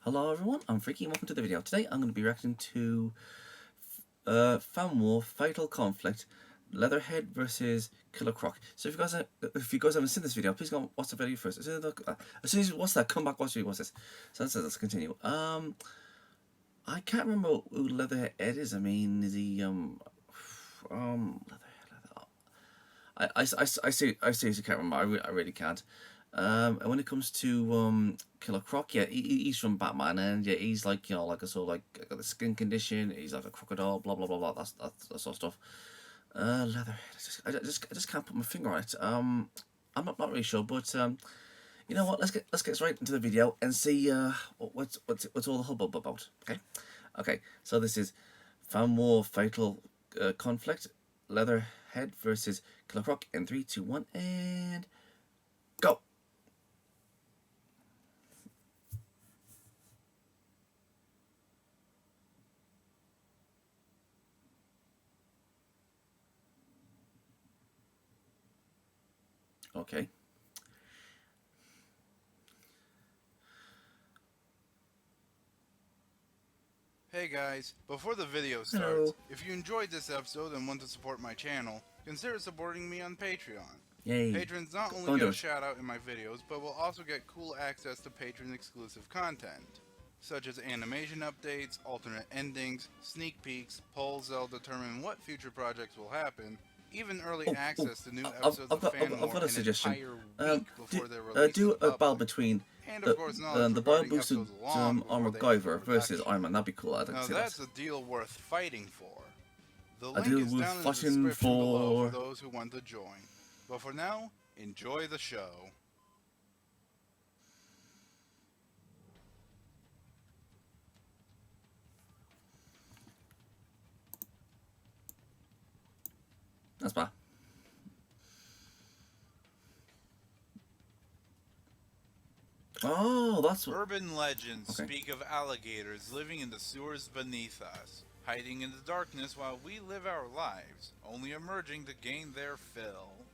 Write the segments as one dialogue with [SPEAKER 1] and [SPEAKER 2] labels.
[SPEAKER 1] Hello everyone, I'm Freaky and welcome to the video. Today I'm going to be reacting to Fan War Fatal Conflict Leatherhead versus Killer Croc. So if you guys haven't seen this video, please go and watch the video first. As soon as you watch that, come back watch this. So let's continue. I can't remember who Leatherhead is. I mean, is he Leatherhead? I seriously can't remember. I really can't. And when it comes to Killer Croc, yeah, he's from Batman, and yeah, he's like, like a sort of like got a skin condition. He's like a crocodile, blah blah blah blah. That's that sort of stuff. Leatherhead. I just can't put my finger on it. I'm not really sure, but you know what? Let's get right into the video and see what's all the hubbub about. Okay. So this is Fan War Fatal Conflict Leatherhead versus Killer Croc in 3, 2, 1, and go. Okay.
[SPEAKER 2] Hey guys, before the video starts,
[SPEAKER 1] Hello.
[SPEAKER 2] if you enjoyed this episode and want to support my channel, consider supporting me on Patreon.
[SPEAKER 1] Yay.
[SPEAKER 2] Patrons not
[SPEAKER 1] Go
[SPEAKER 2] only
[SPEAKER 1] do
[SPEAKER 2] get a
[SPEAKER 1] it.
[SPEAKER 2] shout out in my videos, but will also get cool access to patron exclusive content, such as animation updates, alternate endings, sneak peeks, polls that'll determine what future projects will happen, even early access to new episodes of Fan War
[SPEAKER 1] I've got a suggestion.
[SPEAKER 2] entire week before they're released
[SPEAKER 1] Do
[SPEAKER 2] to the
[SPEAKER 1] a battle
[SPEAKER 2] public.
[SPEAKER 1] between
[SPEAKER 2] And of course, knowledge
[SPEAKER 1] the
[SPEAKER 2] regarding
[SPEAKER 1] bio-boosted
[SPEAKER 2] episodes long
[SPEAKER 1] armor
[SPEAKER 2] before they
[SPEAKER 1] Guyver
[SPEAKER 2] hit
[SPEAKER 1] versus
[SPEAKER 2] production.
[SPEAKER 1] Iron Man. That'd be cool. I'd like to
[SPEAKER 2] Now
[SPEAKER 1] see
[SPEAKER 2] that's
[SPEAKER 1] that.
[SPEAKER 2] a deal worth fighting for. The
[SPEAKER 1] A
[SPEAKER 2] link
[SPEAKER 1] deal
[SPEAKER 2] is
[SPEAKER 1] worth
[SPEAKER 2] down in the
[SPEAKER 1] fighting
[SPEAKER 2] description below
[SPEAKER 1] for.
[SPEAKER 2] for those who want to join. But for now, enjoy the show.
[SPEAKER 1] That's bad. Oh, that's what.
[SPEAKER 2] Urban legends
[SPEAKER 1] Okay.
[SPEAKER 2] speak of alligators living in the sewers beneath us, hiding in the darkness while we live our lives, only emerging to gain their fill.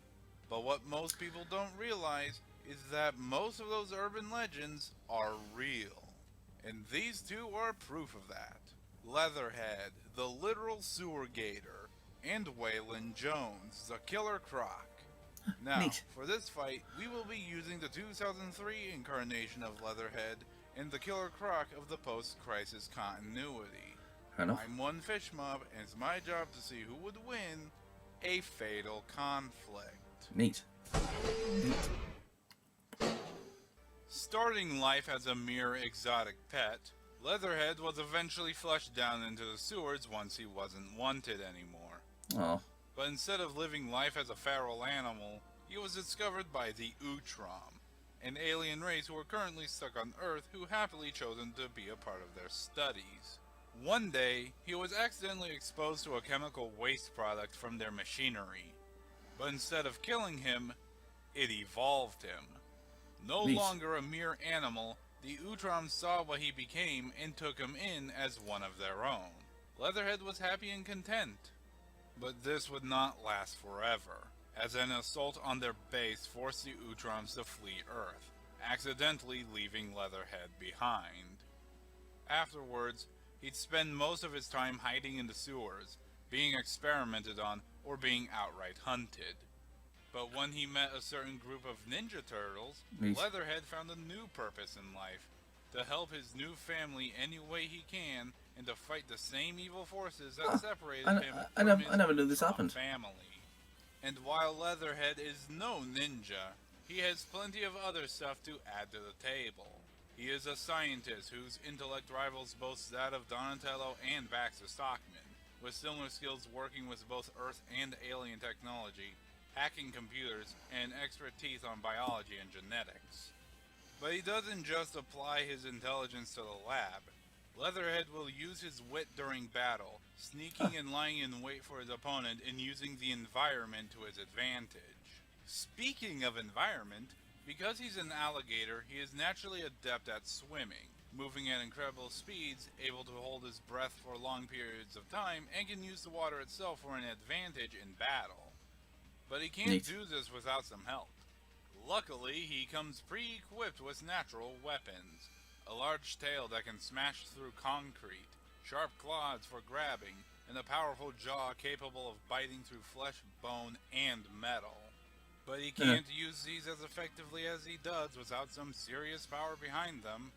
[SPEAKER 2] But what most people don't realize is that most of those urban legends are real. And these two are proof of that. Leatherhead, the literal sewer gator, and Waylon Jones, the Killer Croc. Now,
[SPEAKER 1] Neat.
[SPEAKER 2] for this fight, we will be using the 2003 incarnation of Leatherhead and the Killer Croc of the post-crisis continuity.
[SPEAKER 1] Fair enough.
[SPEAKER 2] I'm one fish mob, and it's my job to see who would win a fatal conflict.
[SPEAKER 1] Neat.
[SPEAKER 2] Starting life as a mere exotic pet, Leatherhead was eventually flushed down into the sewers once he wasn't wanted anymore.
[SPEAKER 1] Oh.
[SPEAKER 2] But instead of living life as a feral animal, he was discovered by the Utrom, an alien race who are currently stuck on Earth who happily chosen to be a part of their studies. One day, he was accidentally exposed to a chemical waste product from their machinery. But instead of killing him, it evolved him. No
[SPEAKER 1] Neat.
[SPEAKER 2] longer a mere animal, the Utrom saw what he became and took him in as one of their own. Leatherhead was happy and content. But this would not last forever, as an assault on their base forced the Utroms to flee Earth, accidentally leaving Leatherhead behind. Afterwards, he'd spend most of his time hiding in the sewers, being experimented on, or being outright hunted. But when he met a certain group of Ninja Turtles,
[SPEAKER 1] Neat.
[SPEAKER 2] Leatherhead found a new purpose in life, to help his new family any way he can, and to fight the same evil forces that separated him from his
[SPEAKER 1] I never knew this
[SPEAKER 2] Utrom
[SPEAKER 1] happened.
[SPEAKER 2] family. And while Leatherhead is no ninja, he has plenty of other stuff to add to the table. He is a scientist whose intellect rivals both that of Donatello and Baxter Stockman, with similar skills working with both Earth and alien technology, hacking computers, and expertise on biology and genetics. But he doesn't just apply his intelligence to the lab. Leatherhead will use his wit during battle, sneaking and lying in wait for his opponent and using the environment to his advantage. Speaking of environment, because he's an alligator, he is naturally adept at swimming, moving at incredible speeds, able to hold his breath for long periods of time, and can use the water itself for an advantage in battle. But he can't
[SPEAKER 1] Neat.
[SPEAKER 2] do this without some help. Luckily, he comes pre-equipped with natural weapons. a large tail that can smash through concrete, sharp claws for grabbing, and a powerful jaw capable of biting through flesh, bone, and metal. But he can't use these as effectively as he does without some serious power behind them.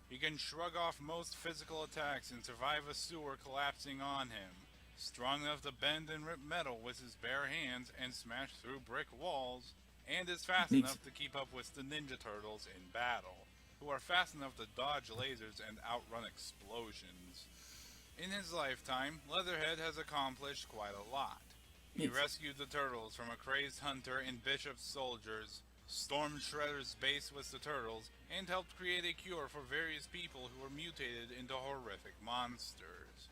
[SPEAKER 2] He can shrug off most physical attacks and survive a sewer collapsing on him, strong enough to bend and rip metal with his bare hands and smash through brick walls, and is fast
[SPEAKER 1] Neat.
[SPEAKER 2] enough to keep up with the Ninja Turtles in battle, who are fast enough to dodge lasers and outrun explosions. In his lifetime, Leatherhead has accomplished quite a lot. He
[SPEAKER 1] Neat.
[SPEAKER 2] rescued the Turtles from a crazed hunter and Bishop's soldiers, stormed Shredder's base with the Turtles, and helped create a cure for various people who were mutated into horrific monsters.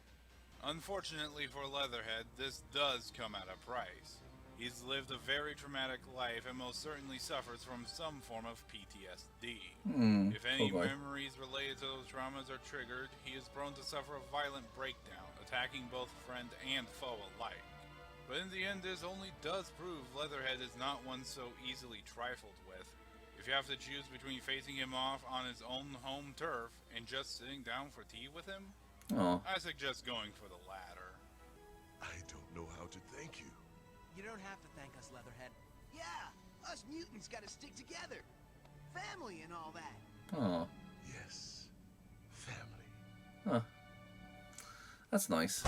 [SPEAKER 2] Unfortunately for Leatherhead, this does come at a price. He's lived a very traumatic life and most certainly suffers from some form of PTSD. If any
[SPEAKER 1] boy.
[SPEAKER 2] memories related to those traumas are triggered, he is prone to suffer a violent breakdown, attacking both friend and foe alike. But in the end, this only does prove Leatherhead is not one so easily trifled with. If you have to choose between facing him off on his own home turf and just sitting down for tea with him,
[SPEAKER 1] Oh.
[SPEAKER 2] I suggest going for the latter.
[SPEAKER 3] I don't know how to thank you.
[SPEAKER 4] You don't have to thank us, Leatherhead.
[SPEAKER 5] Yeah, us mutants gotta stick together. Family and all that.
[SPEAKER 1] Oh.
[SPEAKER 3] Yes, family.
[SPEAKER 1] Huh. That's nice.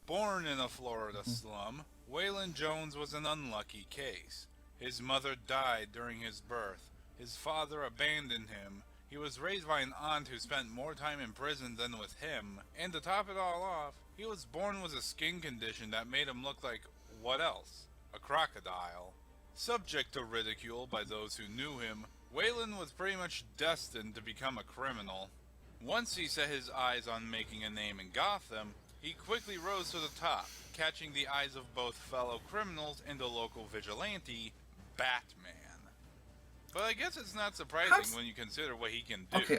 [SPEAKER 2] Born in a Florida slum, Waylon Jones was an unlucky case. His mother died during his birth. His father abandoned him. He was raised by an aunt who spent more time in prison than with him. And to top it all off, he was born with a skin condition that made him look like, what else? A crocodile. Subject to ridicule by those who knew him, Waylon was pretty much destined to become a criminal. Once he set his eyes on making a name in Gotham, he quickly rose to the top, catching the eyes of both fellow criminals and the local vigilante, Batman. But I guess it's not surprising when you consider what he can do.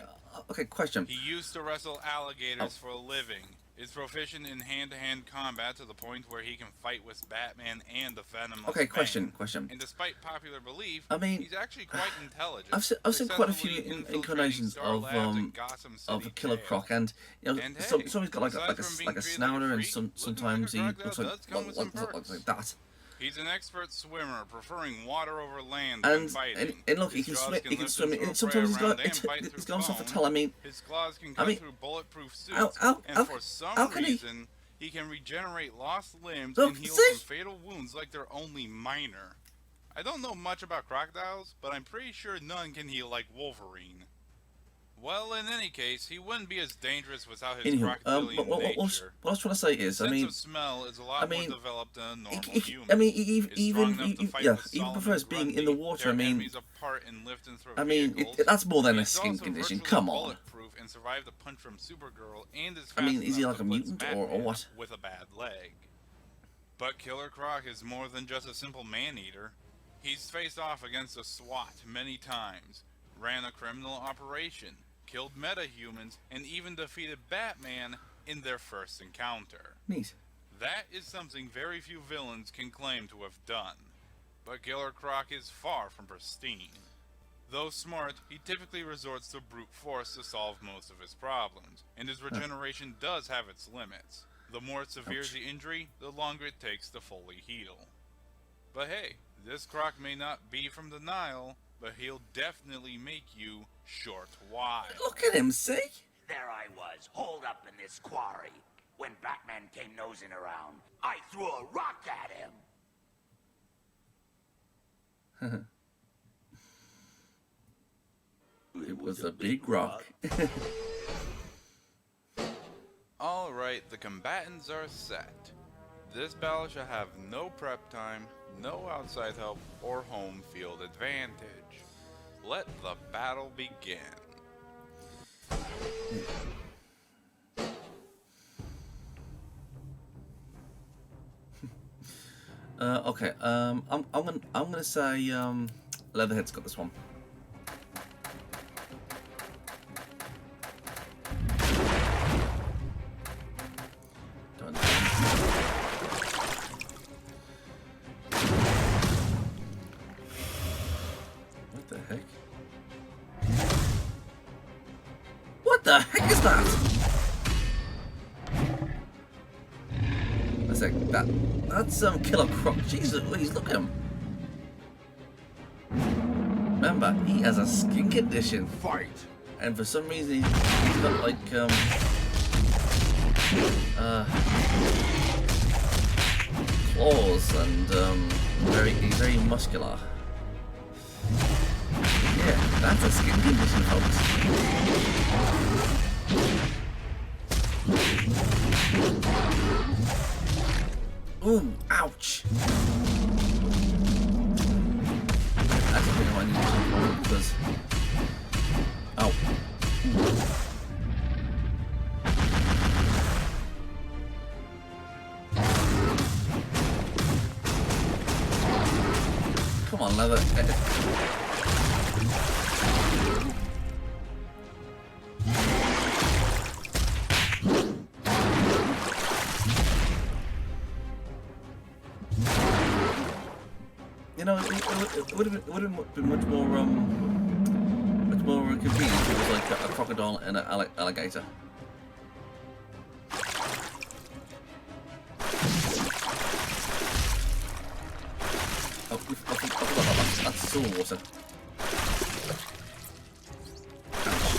[SPEAKER 1] Okay, question.
[SPEAKER 2] He used to wrestle alligators for a living, is proficient in hand-to-hand combat to the point where he can fight with Batman and the Venomous
[SPEAKER 1] Okay,
[SPEAKER 2] Bane.
[SPEAKER 1] question.
[SPEAKER 2] And despite popular belief,
[SPEAKER 1] I mean,
[SPEAKER 2] he's actually quite intelligent.
[SPEAKER 1] I've seen quite a few
[SPEAKER 2] successfully infiltrating
[SPEAKER 1] incarnations
[SPEAKER 2] Star
[SPEAKER 1] of
[SPEAKER 2] Labs in Gotham City
[SPEAKER 1] Killer
[SPEAKER 2] jail.
[SPEAKER 1] Croc, and you know,
[SPEAKER 2] And
[SPEAKER 1] some
[SPEAKER 2] hey,
[SPEAKER 1] he's got like
[SPEAKER 2] aside from being
[SPEAKER 1] a
[SPEAKER 2] treated
[SPEAKER 1] snouter,
[SPEAKER 2] like a
[SPEAKER 1] and
[SPEAKER 2] freak,
[SPEAKER 1] sometimes he
[SPEAKER 2] looking like a
[SPEAKER 1] looks
[SPEAKER 2] crocodile does come with some
[SPEAKER 1] like
[SPEAKER 2] perks.
[SPEAKER 1] that.
[SPEAKER 2] He's an expert swimmer, preferring water over land
[SPEAKER 1] And
[SPEAKER 2] when fighting.
[SPEAKER 1] and look, he
[SPEAKER 2] His
[SPEAKER 1] can
[SPEAKER 2] jaws
[SPEAKER 1] swim. He can
[SPEAKER 2] lift
[SPEAKER 1] swim.
[SPEAKER 2] and throw
[SPEAKER 1] And sometimes
[SPEAKER 2] prey around and bite
[SPEAKER 1] he's
[SPEAKER 2] through
[SPEAKER 1] got himself a
[SPEAKER 2] bone.
[SPEAKER 1] tell. I mean,
[SPEAKER 2] His claws can cut through bulletproof suits,
[SPEAKER 1] how
[SPEAKER 2] and for some
[SPEAKER 1] can he-
[SPEAKER 2] reason, he can regenerate lost limbs
[SPEAKER 1] Look,
[SPEAKER 2] and heal
[SPEAKER 1] see?
[SPEAKER 2] from fatal wounds like they're only minor. I don't know much about crocodiles, but I'm pretty sure none can heal like Wolverine. Well, in any case, he wouldn't be as dangerous without his
[SPEAKER 1] anywho,
[SPEAKER 2] crocodilian
[SPEAKER 1] what I
[SPEAKER 2] nature.
[SPEAKER 1] was trying to say is, I
[SPEAKER 2] Sense
[SPEAKER 1] mean,
[SPEAKER 2] of smell is a lot
[SPEAKER 1] mean,
[SPEAKER 2] more developed than a normal
[SPEAKER 1] he-
[SPEAKER 2] human.
[SPEAKER 1] I mean,
[SPEAKER 2] Is strong enough to fight with
[SPEAKER 1] even
[SPEAKER 2] Solomon
[SPEAKER 1] prefers being in the
[SPEAKER 2] Grundy,
[SPEAKER 1] water.
[SPEAKER 2] tear
[SPEAKER 1] I mean,
[SPEAKER 2] enemies apart and lift and throw
[SPEAKER 1] I mean,
[SPEAKER 2] vehicles.
[SPEAKER 1] that's more than a
[SPEAKER 2] He's
[SPEAKER 1] skin
[SPEAKER 2] also
[SPEAKER 1] condition.
[SPEAKER 2] virtually
[SPEAKER 1] Come on.
[SPEAKER 2] bulletproof and survived a punch from Supergirl and is
[SPEAKER 1] I mean,
[SPEAKER 2] fast
[SPEAKER 1] is he
[SPEAKER 2] enough
[SPEAKER 1] like
[SPEAKER 2] to
[SPEAKER 1] a
[SPEAKER 2] blitz
[SPEAKER 1] mutant or
[SPEAKER 2] Batman
[SPEAKER 1] what?
[SPEAKER 2] with a bad leg. But Killer Croc is more than just a simple man-eater. He's faced off against a SWAT many times, ran a criminal operation, killed metahumans, and even defeated Batman in their first encounter.
[SPEAKER 1] Neat.
[SPEAKER 2] That is something very few villains can claim to have done. But Killer Croc is far from pristine. Though smart, he typically resorts to brute force to solve most of his problems, and his regeneration does have its limits. The more severe
[SPEAKER 1] Ouch.
[SPEAKER 2] the injury, the longer it takes to fully heal. But hey, this Croc may not be from the Nile, but he'll definitely make you short wise.
[SPEAKER 1] Look at him, see?
[SPEAKER 6] There I was, holed up in this quarry. When Batman came nosing around, I threw a rock at him.
[SPEAKER 1] It was a big rock.
[SPEAKER 2] Alright, the combatants are set. This battle shall have no prep time, no outside help, or home field advantage. Let the battle begin.
[SPEAKER 1] Okay. I'm gonna say Leatherhead's got this one. Done. What the heck? the heck is that? That's like that's Killer Croc. Jesus, please look at him. Remember, he has a skin condition.
[SPEAKER 3] Fight!
[SPEAKER 1] And for some reason he's got like claws and he's very muscular. Yeah, that's a skin condition, folks. Ooh, ouch! That's the thing I need to do because. Ow. Come on, Leatherhead. You know, it would have been much more convenient if it was like a crocodile and an alligator. Oh, I forgot about that. That's sewer water. Ouch.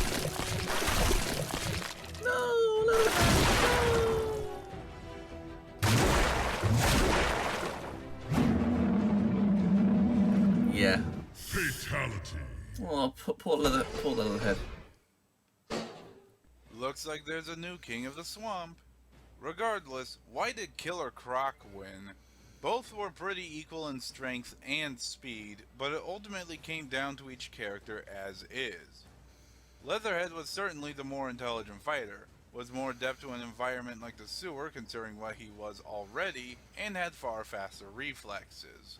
[SPEAKER 1] No, yeah.
[SPEAKER 3] Fatality.
[SPEAKER 1] Oh, poor Leatherhead.
[SPEAKER 2] Looks like there's a new king of the swamp. Regardless, why did Killer Croc win? Both were pretty equal in strength and speed, but it ultimately came down to each character as is. Leatherhead was certainly the more intelligent fighter, was more adept to an environment like the sewer considering what he was already, and had far faster reflexes.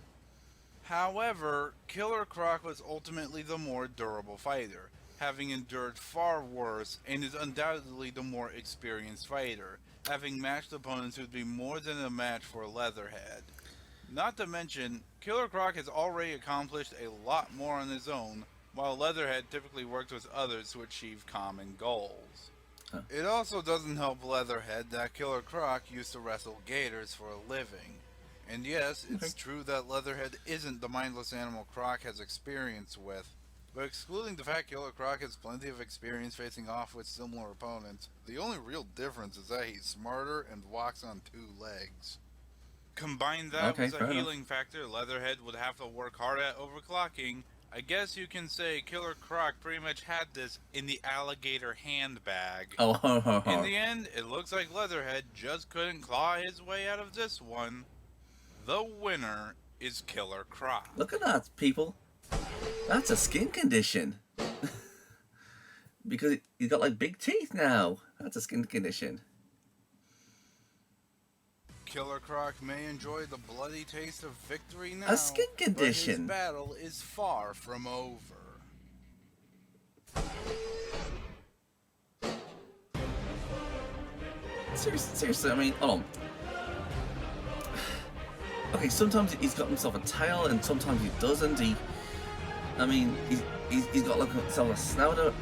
[SPEAKER 2] However, Killer Croc was ultimately the more durable fighter, having endured far worse and is undoubtedly the more experienced fighter, having matched opponents who'd be more than a match for Leatherhead. Not to mention, Killer Croc has already accomplished a lot more on his own, while Leatherhead typically works with others to achieve common goals.
[SPEAKER 1] Huh.
[SPEAKER 2] It also doesn't help Leatherhead that Killer Croc used to wrestle gators for a living. And yes, it's true that Leatherhead isn't the mindless animal Croc has experience with, but excluding the fact Killer Croc has plenty of experience facing off with similar opponents, the only real difference is that he's smarter and walks on two legs. Combine that with a healing factor Leatherhead would have to work hard at overclocking, I guess you can say Killer Croc pretty much had this in the alligator handbag.
[SPEAKER 1] Oh, ho, ho, ho.
[SPEAKER 2] In the end, it looks like Leatherhead just couldn't claw his way out of this one. The winner is Killer Croc.
[SPEAKER 1] Look at that, people. That's a skin condition. Because he's got like big teeth now. That's a skin condition.
[SPEAKER 2] Killer Croc may enjoy the bloody taste of victory now,
[SPEAKER 1] A skin condition.
[SPEAKER 2] but his battle is far from over.
[SPEAKER 1] Seriously, I mean, hold on. Okay, sometimes he's got himself a tail, and sometimes he doesn't. He's got like a snouter,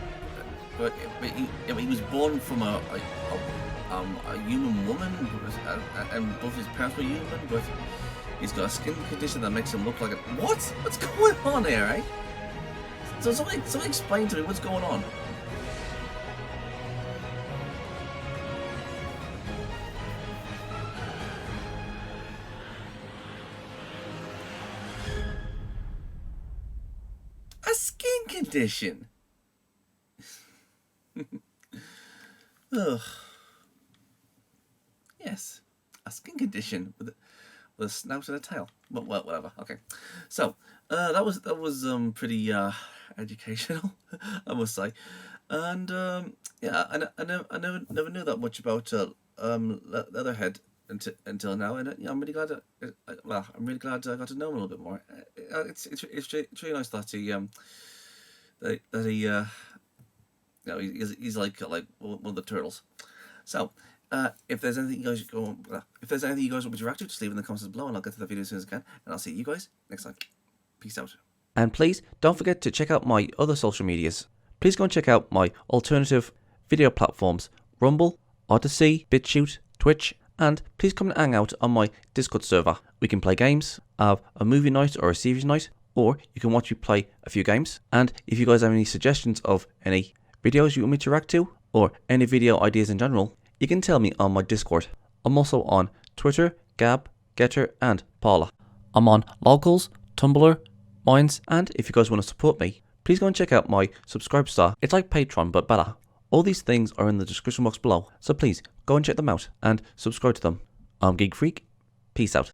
[SPEAKER 1] but he was born from a human woman, and both his parents were human, but he's got a skin condition that makes him look like a... What? What's going on here, eh? So somebody explain to me what's going on. A skin condition. Ugh. Yes, a skin condition with a snout and a tail. Well, whatever. Okay, so that was pretty educational, I must say, and yeah, I never knew that much about Leatherhead until now, and I'm really glad I'm really glad I got to know him a little bit more. It's really nice that he he's like one of the turtles. So. If there's anything you guys want me to react to, just leave it in the comments below, and I'll get to the video as soon as I can. And I'll see you guys next time. Peace out. And please don't forget to check out my other social medias. Please go and check out my alternative video platforms Rumble, Odyssey, BitChute, Twitch, and please come and hang out on my Discord server. We can play games, have a movie night or a series night, or you can watch me play a few games. And if you guys have any suggestions of any videos you want me to react to, or any video ideas in general, you can tell me on my Discord. I'm also on Twitter, Gab, Getter, and Paula. I'm on Locals, Tumblr, Minds, and if you guys want to support me, please go and check out my Subscribestar. It's like Patreon, but better. All these things are in the description box below, so please go and check them out and subscribe to them. I'm Geek Freak. Peace out.